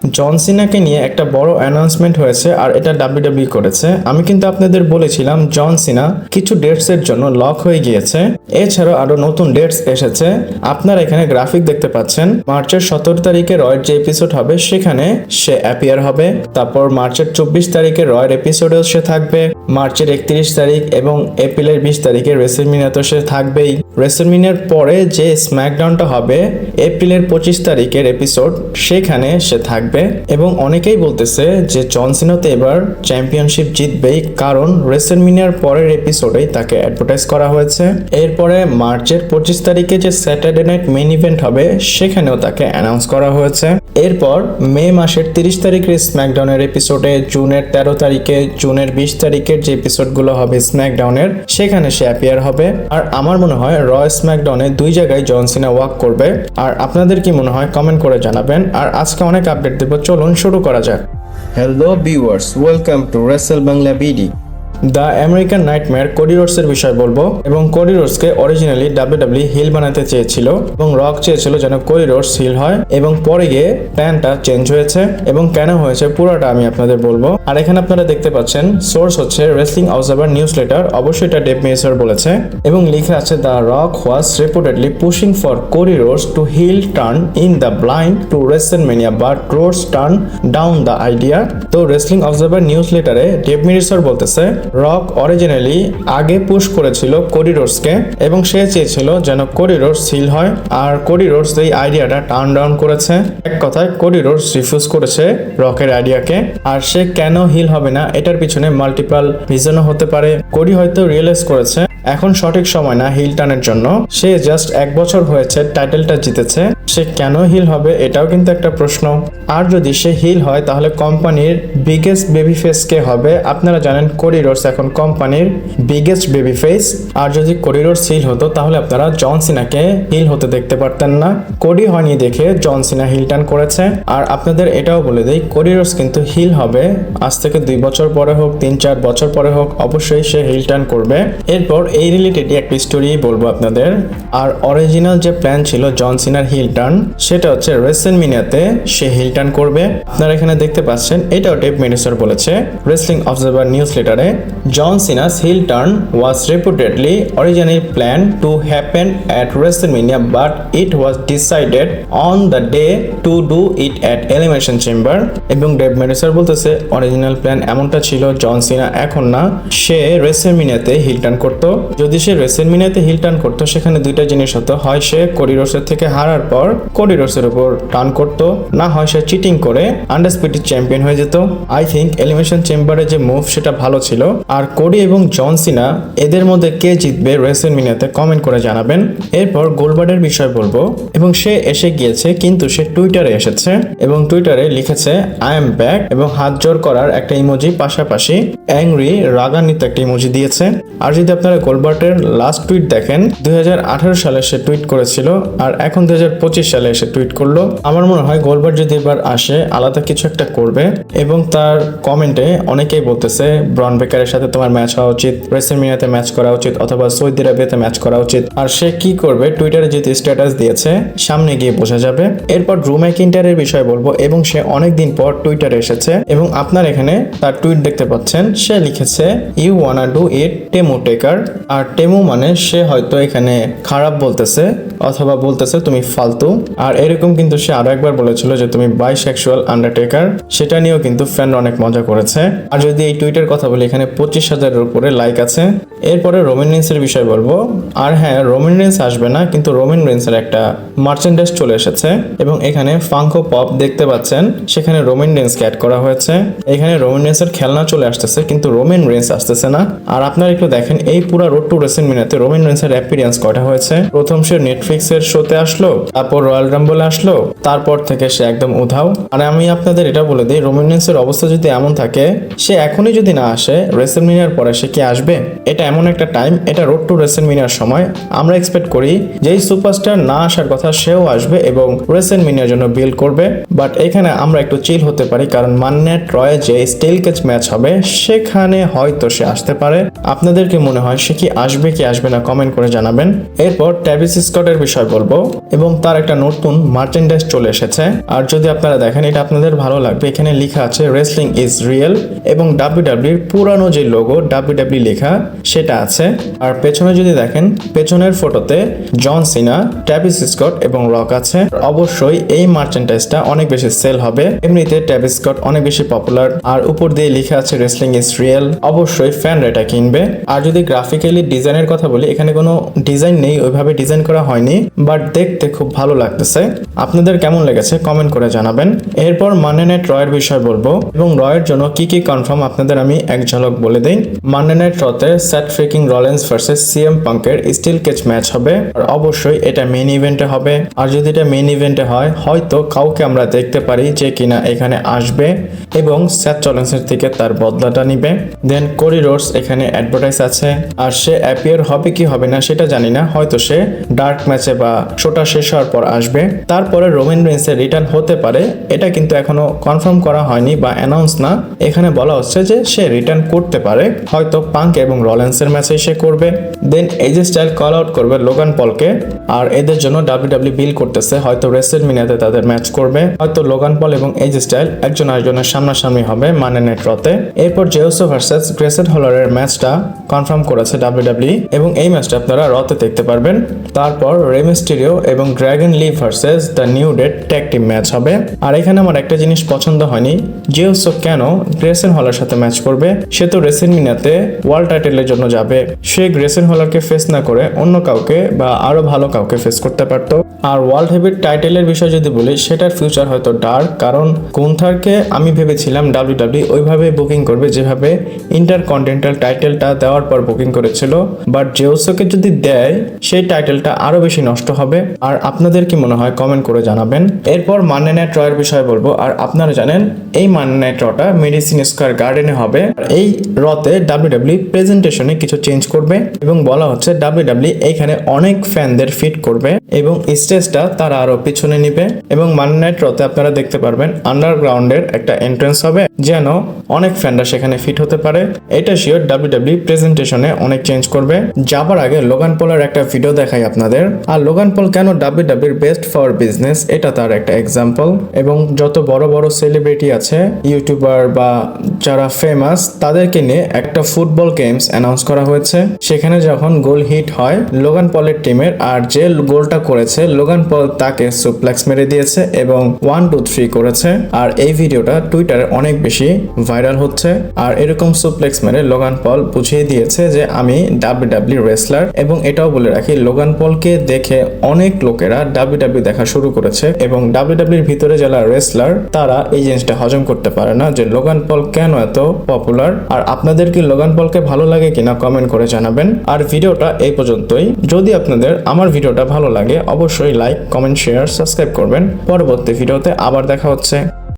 জন সিনাকে নিয়ে একটা বড় অ্যানাউন্সমেন্ট হয়েছে আর এটা ডাব্লিউডাব্লিউ করেছে। আমি কিন্তু আপনাদের বলেছিলাম জন সিনা কিছু ডেটস এর জন্য লক হয়ে গিয়েছে, এছাড়াও আরো নতুন ডেটস এসেছে। আপনারা এখানে গ্রাফিক দেখতে পাচ্ছেন। মার্চের 17 তারিখে রয়ের যে এপিসোড হবে সেখানে সে অ্যাপিয়ার হবে। তারপর মার্চের 24 তারিখে রয়ের এপিসোডেও সে থাকবে। মার্চের 31 তারিখ এবং এপ্রিলের 20 তারিখে রেসলমিনিয়া তো সে থাকবেই। রেসলমিনিয়ার পরে যে স্ম্যাকডাউনটা হবে এপ্রিলের 25 তারিখের এপিসোড, সেখানে সে থাকবে। এবং অনেকেই বলতেছে যে জন সিনা তো এবার চ্যাম্পিয়নশিপ জিতবেই, কারণ রেসলমিনিয়ার পরের এপিসোডেই তাকে অ্যাডভার্টাইজ করা হয়েছে। এরপরে মার্চের 25 তারিখে যে স্যাটারডে নাইট মেইন ইভেন্ট হবে সেখানেও তাকে অ্যানাউন্স করা হয়েছে। এরপর মে মাসের 30 তারিখের স্ম্যাকডাউনের এপিসোডে, জুনের 13 তারিখে, জুনের 20 তারিখের যে এপিসোডগুলো হবে স্ম্যাকডাউনের সেখানে সে অ্যাপিয়ার হবে। আর আমার মনে হয় র স্ম্যাকডাউনে দুই জায়গায় জন সিনা ওয়াক করবে। আর আপনাদের কি মনে হয় কমেন্ট করে জানাবেন। আর আজকে অনেক আপডেট দেব, চলুন শুরু করা যাক। Hello viewers, welcome to wrestle Bangla BD. The American nightmare Cody রোডসের বিষয় বলবো। এবং কোডি রোডসকে অরিজিনালি ডাব্লিউডাব্লিউ হিল বানাতে চেয়েছিল এবং রক চেয়েছিল যেন কোডি রোডস হিল হয়, এবং পরে গিয়ে প্ল্যানটা চেঞ্জ হয়েছে। এবং কেন হয়েছে পুরোটা আমি আপনাদের বলবো। আর এখানে আপনারা দেখতে পাচ্ছেন সোর্স হচ্ছে রেসলিং অবজারভার নিউজ লেটার, অবশ্যই এটা ডেভ মেসার বলেছে। এবং লিখে আছে the Rock was reputedly pushing for Cody Rhodes to heel turn in the blind to WrestleMania, but Rhodes turn down the idea. তো রেসলিং অবজারভার নিউজ লেটারে Dave Meltzer বলতেছে Rock originally আগে পুশ করেছিল Cody রোডসকে এবং সে চেয়েছিল যেন কোডি রোডস হিল হয়, আর কোডি রোডস এই আইডিয়াটা টার্ন ডাউন করেছে। এক কথায় কোডি রোডস রিফিউজ করেছে রকের আইডিয়াকে। আর সে কেন হিল হবে না এটার পিছনে মাল্টিপল রিজনও হতে পারে। কোডি হয়তো রিয়েলাইজ করেছে এখন সঠিক সময় না হিল টানের জন্য। সে জাস্ট 1 বছর হয়েছে টাইটেলটা জিতেছে, সে কেন হিল হবে এটাও কিন্তু একটা প্রশ্ন। আর যদি সে হিল হয় তাহলে কোম্পানির বিগেস্ট বেবি ফেস কে হবে? আপনারা জানেন কোডি রোডস এখন কোম্পানির বিগেস্ট বেবি ফেস। আর যদি কোডি রোডস হিল হতো তাহলে আপনারা জন সিনাকে হিল হতে দেখতে পারতেন না। কোডি হয়নি দেখে জন সিনা হিল টার্ন করেছে। আর আপনাদের এটাও বলে দেই, কোডি রোডস কিন্তু হিল হবে আজ থেকে 2 বছর পরে হোক, 3-4 বছর পরে হোক, অবশ্যই সে হিল টার্ন করবে। এরপর এই রিলেটেডই একটা স্টোরি বলবো আপনাদের। আর অরিজিনাল যে প্ল্যান ছিল জন সিনার হিল টার্ন, সেটা হচ্ছে রেসলমেনিয়াতে সে হিল টার্ন করবে। আপনারা এখানে দেখতে পাচ্ছেন এটাও ডেভ মেডিসর বলেছে রেসলিং অবজারভার নিউজ লেটারে। John Cena's heel turn was reputedly originally plan to happen at WrestleMania, but it was decided on the day to do it at Elimination Chamber. এবং Dave Meltzer বলতেছে original plan এমনটা ছিল জন সিনা এখন না, সে রেসলমেনিয়াতে hill turn করতো। যদি সে রেসলমেনিয়াতে hill turn করতো সেখানে দুইটা জিনিস হতো, হয় সে কোডি রোডসের থেকে হারার পর কোডি রোডসের উপর টার্ন করতো, না হয় সে চিটিং করে আনডিসপিউটেড চ্যাম্পিয়ন হয়ে যেত। আই থিঙ্ক এলিমিনেশন চেম্বারে যে মুভ সেটা ভালো ছিল। আর কোডি এবং জন সিনা এদের মধ্যে কে জিতবে রেসলমেনিয়াতে কমেন্ট করে জানাবেন। এরপর গোল্ডবার্ডের বিষয় বলবো। এবং সে এসে গিয়েছে, কিন্তু সে টুইটারে এসেছে এবং টুইটারে লিখেছে আই এম ব্যাক এবং হাত জোর করার একটা ইমোজি, পাশাপাশি অ্যাংরি রাগান্বিত একটা ইমোজি দিয়েছে। আর যদি আপনারা গোল্ডবার্ডের লাস্ট টুইট দেখেন, 2018 সালে সে টুইট করেছিল আর এখন 2025 সালে এসে টুইট করলো। আমার মনে হয় গোল্ডবার্ড যদি এবার আসে আলাদা কিছু একটা করবে। এবং তার কমেন্টে অনেকেই বলতেছে ব্রন বেকারের সাথে তোমার ম্যাচ হওয়া উচিত, রেসলমেনিয়াতে ম্যাচ করা উচিত, অথবা সৌদি আরবিয়াতে ম্যাচ করা উচিত। আর সে কি করবে টুইটারে যেহেতু স্ট্যাটাস দিয়েছে, সামনে গিয়ে বোঝা যাবে। এরপর ড্রু ম্যাকিন্টায়ারের বিষয় বলবো। এবং সে অনেকদিন পর টুইটারে এসেছে এবং আপনার এখানে তার টুইট দেখতে পাচ্ছেন। সে লিখেছে ইউ ওয়ানা ডু ইট টেমু টেকার। আর টেমু মানে সে হয়তো এখানে খারাপ বলতেছে অথবা বলতেছে তুমি ফালতু। আর এরকম কিন্তু সে আরো একবার বলেছিল যে তুমি বাইসেক্সুয়াল আন্ডারটেকার, সেটা নিয়েও কিন্তু ফ্যান অনেক মজা করেছে। আর যদি এই টুইটার কথা বলি, এখানে 25,000-এর উপরে লাইক আছে। এরপরে রোমান রেন্সের বিষয় বলবো। আর হ্যাঁ, রোমান রেন্স আসবে না, কিন্তু রোমান রেন্সের একটা মার্চেন্ডাইজ চলে এসেছে এবং এখানে ফাঙ্কো পপ দেখতে পাচ্ছেন, সেখানে রোমান রেন্সকে অ্যাড করা হয়েছে। এখানে রোমান রেন্সের খেলনা চলে আসতেছে কিন্তু রোমান রেন্স আসতেছে না। আর আপনারা একটু দেখেন এই পুরো রোড টু রেসলমেনিয়াতে রোমান রেন্সের অ্যাপিয়ারেন্স কয়টা হয়েছে। প্রথম সে নেটফ্লিক্সের শোতে আসলো, তারপর রয়্যাল রাম্বলে আসলো, তারপর থেকে সে একদম উধাও। আর আমি আপনাদের এটা বলে দিই, রোমান রেন্সের অবস্থা যদি এমন থাকে, সে এখনই যদি না আসে রেসলমেনিয়ার পরে সে কি আসবে? এটা এমন একটা টাইম, এটা রোড টু রেসলমেনিয়ার সময় আমরা এক্সপেক্ট করি যেই সুপারস্টার না আসার কথা সেও আসবে এবং রেসলমেনিয়ার জন্য বিল্ড করবে। বাট এখানে আমরা একটু চিল হতে পারি, কারণ মান্নে ট্রয়ে যে স্টিল কেজ ম্যাচ হবে সেখানে হয়তো সে আসতে পারে। আপনাদের কি মনে হয় সে কি আসবে না কমেন্ট করে জানাবেন। এরপর ট্র্যাভিস স্কটের বিষয় বলবো এবং তার একটা নতুন মার্চেন্ডাইজ চলে এসেছে। আর যদি আপনারা দেখেন এটা আপনাদের ভালো লাগবে, এখানে লেখা আছে রেসলিং ইজ রিয়েল এবং ডাব্লিউডাব্লিউর পুরানো যে লোগো ডাব্লিউডাব্লিউ লেখা সেটা আছে। আর পেছনে যদি দেখেন পেছনের ফটোতে জন সিনা, ট্র্যাভিস স্কট এবং রক আছে। অবশ্যই এই মার্চেন্ডাইজটা অনেক বেশি সেল হবে, এমনিতে ট্র্যাভিস স্কট অনেক বেশি পপুলার আর উপর দিয়ে লেখা আছে রেসলিং ইজ রিয়েল, অবশ্যই ফ্যানরা এটা কিনবে। আর যদি গ্রাফিক্যালি ডিজাইনের কথা বলি, এখানে কোনো ডিজাইন নেই, ওইভাবে ডিজাইন করা হয়নি, বাট দেখতে খুব ভালো লাগতেছে। আপনাদের কেমন লেগেছে কমেন্ট করে জানাবেন। এরপর মানডে নাইট রয়ের বিষয় বলবো এবং রয়ের জন্য কি কি কনফার্ম আপনাদের আমি এক ঝলক বলে দিই। মানডে নাইট রতে Seth freaking Rollins versus CM পাঙ্কের স্টিল কেচ ম্যাচ হবে আর অবশ্যই এটা মেইন ইভেন্টে হবে। আর যদি এটা মেইন ইভেন্টে হয় হয়তো কাউকে আমরা দেখতে পারি যে কিনা এখানে আসবে এবং সেথ রলিন্সের থেকে তার বদলাটা নিবে। দেন কোডি রোডস এখানে অ্যাডভার্টাইজ আছে আর সে অ্যাপিয়ার হবে কি হবে না সেটা জানি না, হয়তো সে ডার্ক ম্যাচে বা শোটা শেষ হওয়ার পর আসবে। তারপরে রোমান রেন্সের রিটার্ন হতে পারে, এটা কিন্তু এখনো কনফার্ম করা হয়নি বা অ্যানাউন্স না, এখানে বলা হচ্ছে যে সে রিটার্ন করতে পারে, হয়তো পাঙ্ক এবং রলিন্সের ম্যাচে সে করবে। দেন এজে স্টাইল কল আউট করবে লোগান পলকে আর এদের জন্য ডাব্লিউডাব্লিউ বিল করতেছে, হয়তো রেসলমেনিয়াতে তাদের ম্যাচ করবে, হয়তো লোগান পল এবং এজে স্টাইল একজন আরেকজনের সামনাসামনি হবে মানডে নাইট রতে। এরপর জেউসো ভার্সেস গ্রেসন হলারের ম্যাচটা কনফার্ম করেছে ডাব্লিউডাব্লিউ এবং এই ম্যাচটা আপনারা রতে দেখতে পারবেন। তারপর রে মিস্টেরিও এবং Dragon Lee versus the New Day tag team match হবে। আর এখানে আমার একটা জিনিস পছন্দ হয়নি, জেউসো কেন গ্রেসন হলার সাথে ম্যাচ করবে? সে তো রেসলমেনিয়াতে ওয়ার্ল্ড টাইটেলের জন্য যাবে, সে গ্রেসন হলারকে ফেস না করে অন্য কাউকে বা আরো ভালো কাউকে ফেস করতে পারতো। আর ওয়ার্ল্ড হেভিওয়েট টাইটেলের বিষয় যদি বলি, সেটার ফিউচার হয়তো ডার্ক, কারণ গুন্থারকে আমি ভেবেছিলাম ডাব্লিউডাব্লিউ ওইভাবে বুকিং করবে যেভাবে ইন্টারকন্টিনেন্টাল টাইটেলটা দেওয়ার পর বুকিং করেছিল, বাট জেউসোকে যদি দেয় সেই টাইটেলটা আরো বেশি নষ্ট হবে। আর আপনাদের কি মনে হয় কমেন্ট করে জানাবেন। এরপর মানডে নাইট রয়ের বিষয় বলবো। আর আপনারা জানেন এই মানডে নাইট রটা মেডিসিন স্কয়ার গার্ডেনে হবে। এই রতে ডাব্লিউডাব্লিউ প্রেজেন্টেশনে কিছু চেঞ্জ করবে এবং বলা হচ্ছে ডাব্লিউডাব্লিউ এইখানে অনেক ফ্যানদের ফিট করবে এবং স্টেজটা তারা আরো পিছনে নিবে এবং মানডে নাইট রতে আপনারা দেখতে পারবেন আন্ডারগ্রাউন্ডের একটা এন্ট্রেন্স হবে যেন অনেক ফ্যানরা সেখানে ফিট হতে পারে। এটা শিওর ডাব্লিউডাব্লিউ প্রেজেন্টেশনে অনেক চেঞ্জ করবে। যাবার আগে লোগান পলের একটা ভিডিও দেখাই আপনাদের। আর লোগান পল কেন ডাব্লিউডাব্লিউর বেস্ট ফর বিজনেস এটা তার একটা এক্সাম্পল। এবং যত বড় বড় সেলিব্রিটি আছে, ইউটিউবার বা যারা ফেমাস, তাদেরকে নিয়ে একটা ফুটবল গেমস অ্যানাউন্স করা হয়েছে। সেখানে যখন গোল হিট হয় লোগান পলের টিমের, আর যে গোলটা করেছে লোগান পল তাকে সুপ্লেক্স মেরে দিয়েছে এবং 1 2 3 করেছে। আর এই ভিডিওটা টুইটারে অনেক বেশি ভাইরাল হচ্ছে। আর এরকম সুপ্লেক্স মেরে লোগান পল বুঝিয়ে দিয়েছে যে আমি ডাব্লিউডাব্লিউ রেসলার। এবং এটাও বলে রাখি, লোগান পলকে দেখে অনেক লোকেরা ডাব্লিউডাব্লিউ দেখা শুরু করেছে এবং ডাব্লিউডাব্লিউর ভিতরে যারা রেসলার তারা এই জিনিসটা হজম করতে পারে না যে লোগান পল কেন এত পপুলার। আর আপনাদের কি লোগান পলকে ভালো লাগে কিনা কমেন্ট করে জানাবেন। আর ভিডিওটা এই পর্যন্তই। যদি আপনাদের আমার ভিডিওটা ভালো লাগে অবশ্যই লাইক, কমেন্ট, শেয়ার, সাবস্ক্রাইব করবেন। পরবর্তী ভিডিওতে আবার দেখা হচ্ছে।